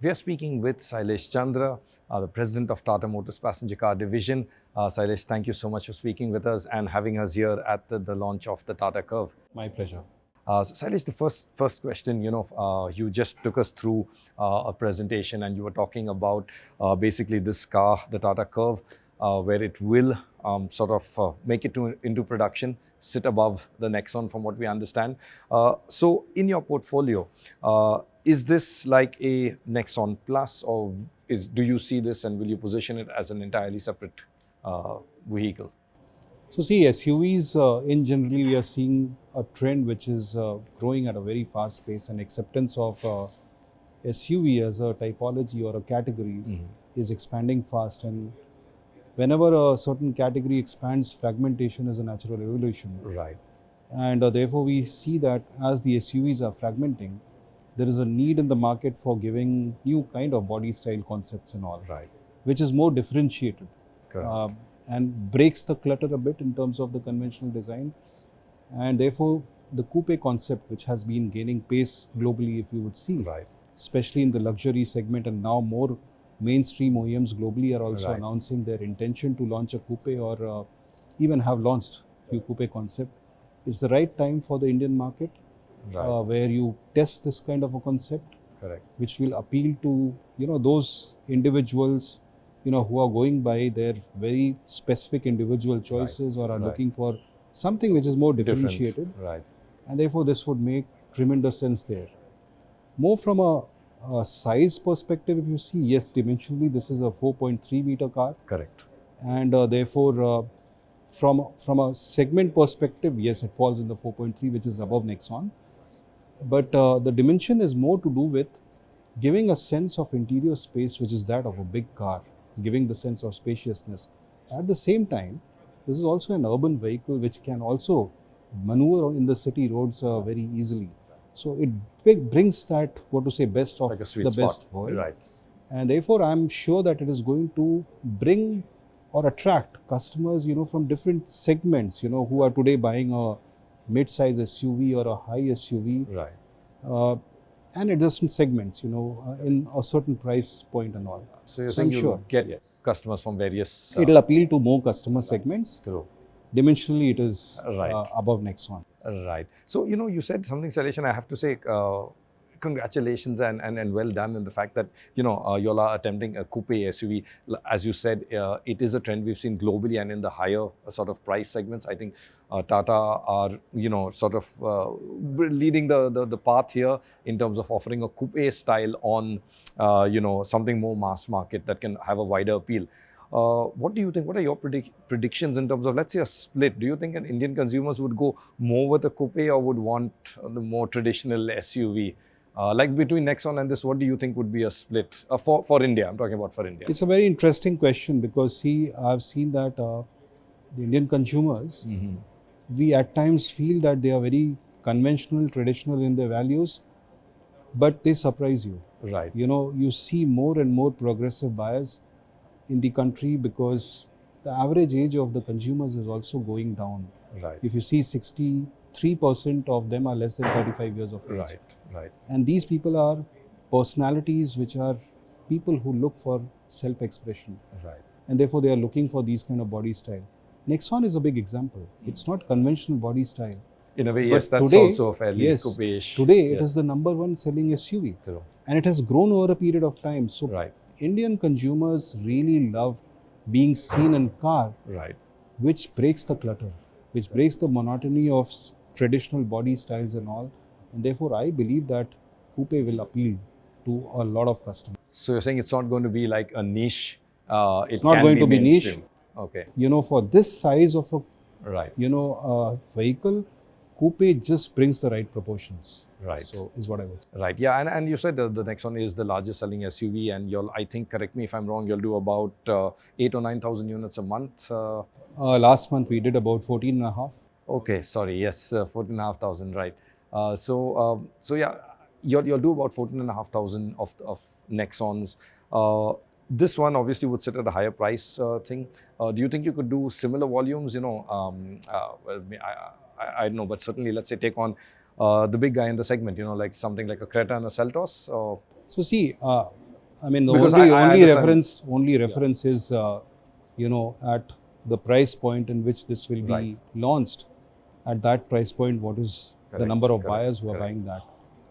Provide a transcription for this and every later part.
We are speaking with Shailesh Chandra, the president of Tata Motors Passenger Car Division. Shailesh, thank you so much for speaking with us and having us here at the launch of the Tata Curvv. My pleasure. Shailesh, the first question, you just took us through a presentation and you were talking about basically this car, the Tata Curvv, where it will make it into production, sit above the Nexon from what we understand. So in your portfolio, is this like a Nexon Plus, or do you see this and will you position it as an entirely separate vehicle? So see, SUVs in generally we are seeing a trend which is growing at a very fast pace, and acceptance of SUV as a typology or a category is expanding fast. And whenever a certain category expands, fragmentation is a natural evolution. Right. And therefore we see that as the SUVs are fragmenting, there is a need in the market for giving new kind of body style concepts and all, Right. which is more differentiated. Correct. And breaks the clutter a bit in terms of the conventional design. And therefore, the coupe concept, which has been gaining pace globally, if you would see, Right. especially in the luxury segment, and now more mainstream OEMs globally are also Right. announcing their intention to launch a coupe, or even have launched few coupe concept. It's the right time for the Indian market, Right. where you test this kind of a concept, Correct. which will appeal to those individuals who are going by their very specific individual choices, or are Right. looking for something which is more Different. differentiated. Right. And therefore this would make tremendous sense there. More from a size perspective, if you see, yes, dimensionally this is a 4.3 meter car, Correct. and therefore from a segment perspective, yes, it falls in the 4.3, which is above Nexon. But the dimension is more to do with giving a sense of interior space, which is that of a big car, giving the sense of spaciousness. At the same time, this is also an urban vehicle which can also maneuver in the city roads very easily. So it brings that, what to say, best of Like a sweet the spot. best world. Right. And therefore, I'm sure that it is going to bring or attract customers, from different segments, who are today buying a mid-size SUV or a high SUV. Right. And adjacent segments, in a certain price point and all. So you're So saying I'm you'll sure, get yes, customers from various. it'll appeal to more customer segments. True. Dimensionally, it is Right. above Nexon. Right. So, you said something, Shailesh, and I have to say, congratulations and well done in the fact that, you all are attempting a coupe SUV. As you said, it is a trend we've seen globally and in the higher sort of price segments. I think Tata are, leading the path here in terms of offering a coupe style on, something more mass market that can have a wider appeal. What do you think? What are your predictions in terms of, let's say, a split? Do you think Indian consumers would go more with a coupe or would want the more traditional SUV? Like between Nexon and this, what do you think would be a split for India? I'm talking about for India. It's a very interesting question, because see, I've seen that the Indian consumers, we at times feel that they are very conventional, traditional in their values, but they surprise you. Right. You see more and more progressive buyers in the country, because the average age of the consumers is also going down. Right. If you see, 63% of them are less than 35 years of age. Right. Right. And these people are personalities which are people who look for self-expression. Right. And therefore they are looking for these kind of body style. Nexon is a big example. It's not conventional body style. In a way, But yes, that's today, also a fairly yes, coupe-ish. today it Yes. is the number one selling SUV. True. And it has grown over a period of time. So Right. Indian consumers really love being seen in car, Right. which breaks the clutter, which breaks the monotony of traditional body styles and all. And therefore, I believe that coupe will appeal to a lot of customers. So you're saying it's not going to be like a niche. It's not going to be niche. mainstream. Okay. For this size of a Right. vehicle, coupe just brings the right proportions. Right. So is what I would say. Right. Yeah. And you said the Nexon is the largest selling SUV, and I think, correct me if I'm wrong, you'll do about 8,000 or 9,000 units a month. Last month we did about 14 and a half. Okay. Sorry. Yes. 14,500. Right. So yeah, you'll do about 14,500 of Nexons. This one obviously would sit at a higher price thing. Do you think you could do similar volumes? Well, I don't know, but certainly, let's say, take on the big guy in the segment, like something like a Creta and a Seltos? So see, I mean, the Because only understand. reference is, at the price point in which this will be Right. launched. At that price point, what is the Correct, number of correct, buyers who are correct. buying that?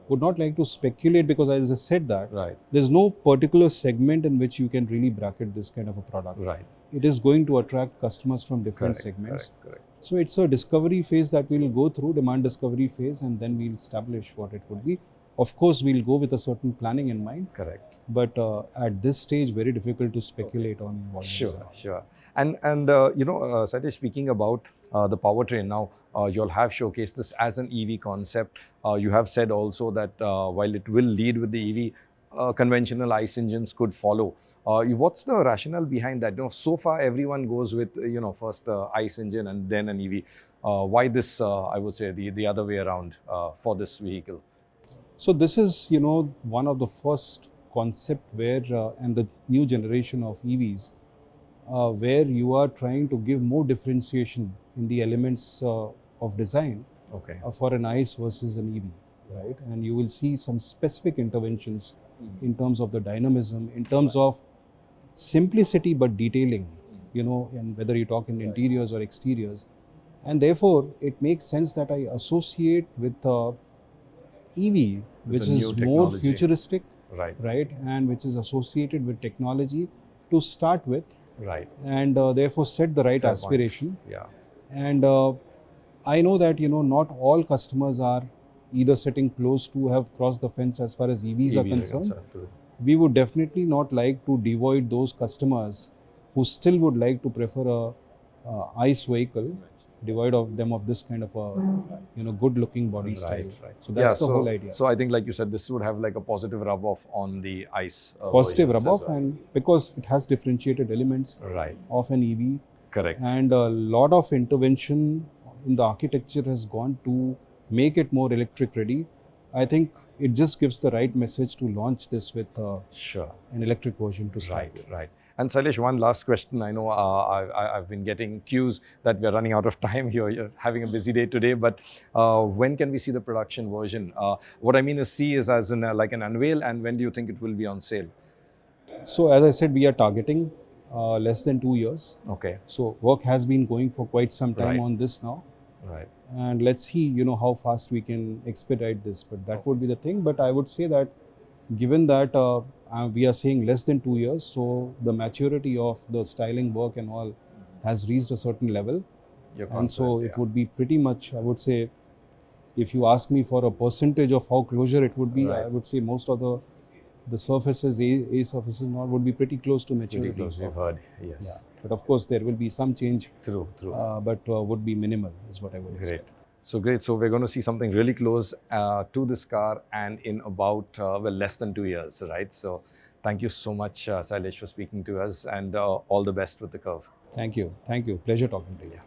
Would not like to speculate because, as I said that, Right. there's no particular segment in which you can really bracket this kind of a product. Right. It is going to attract customers from different Correct, segments. correct. So it's a discovery phase that we'll go through, demand discovery phase, and then we'll establish what it would be. Of course, we'll go with a certain planning in mind. Correct. But at this stage, very difficult to speculate on volumes. Sure. And Satish, speaking about the powertrain now, you'll have showcased this as an EV concept. You have said also that while it will lead with the EV, conventional ICE engines could follow. What's the rationale behind that? So far everyone goes with first ICE engine and then an EV. Why this? I would say the other way around for this vehicle. So this is, one of the first concept where, and the new generation of EVs, where you are trying to give more differentiation in the elements of design Okay. for an ICE versus an EV, right? And you will see some specific interventions in terms of the dynamism, in terms of simplicity but detailing, and whether you talk in interiors or exteriors. And therefore, it makes sense that I associate with EV, which the is new more technology. futuristic, Right. and which is associated with technology to start with, Right. and therefore set the right Fair point. aspiration. Yeah. And I know that not all customers are either sitting close to have crossed the fence as far as EVs are concerned. True. We would definitely not like to devoid those customers who still would like to prefer a ICE vehicle, devoid of them of this kind of a good-looking body style. Right. So that's the whole idea. So I think, like you said, this would have like a positive rub off on the ICE. Positive versions rub as off, well. and because it has differentiated elements Right. of an EV, Correct. and a lot of intervention in the architecture has gone to make it more electric ready. I think it just gives the right message to launch this with Sure. an electric version to start with. Right. And Shailesh, one last question. I know I've been getting cues that we're running out of time here. You're having a busy day today, but when can we see the production version? What I mean is see is as in like an unveil, and when do you think it will be on sale? So as I said, we are targeting less than 2 years. Okay. So work has been going for quite some time Right. on this now. Right. And let's see, how fast we can expedite this. But that would be the thing. But I would say that given that we are saying less than 2 years, so the maturity of the styling work and all has reached a certain level. You're And so confident, it would be pretty much, I would say, if you ask me for a percentage of how closure it would be, Right. I would say most of the surfaces, A surfaces and all would be pretty close to maturity. Pretty close. We've heard. Yes. Yeah. But of course, there will be some change, True. but would be minimal, is what I would Great. expect. So great. So we're going to see something really close to this car and in about less than 2 years, right? So thank you so much, Shailesh, for speaking to us, and all the best with the Curvv. Thank you. Pleasure talking to you.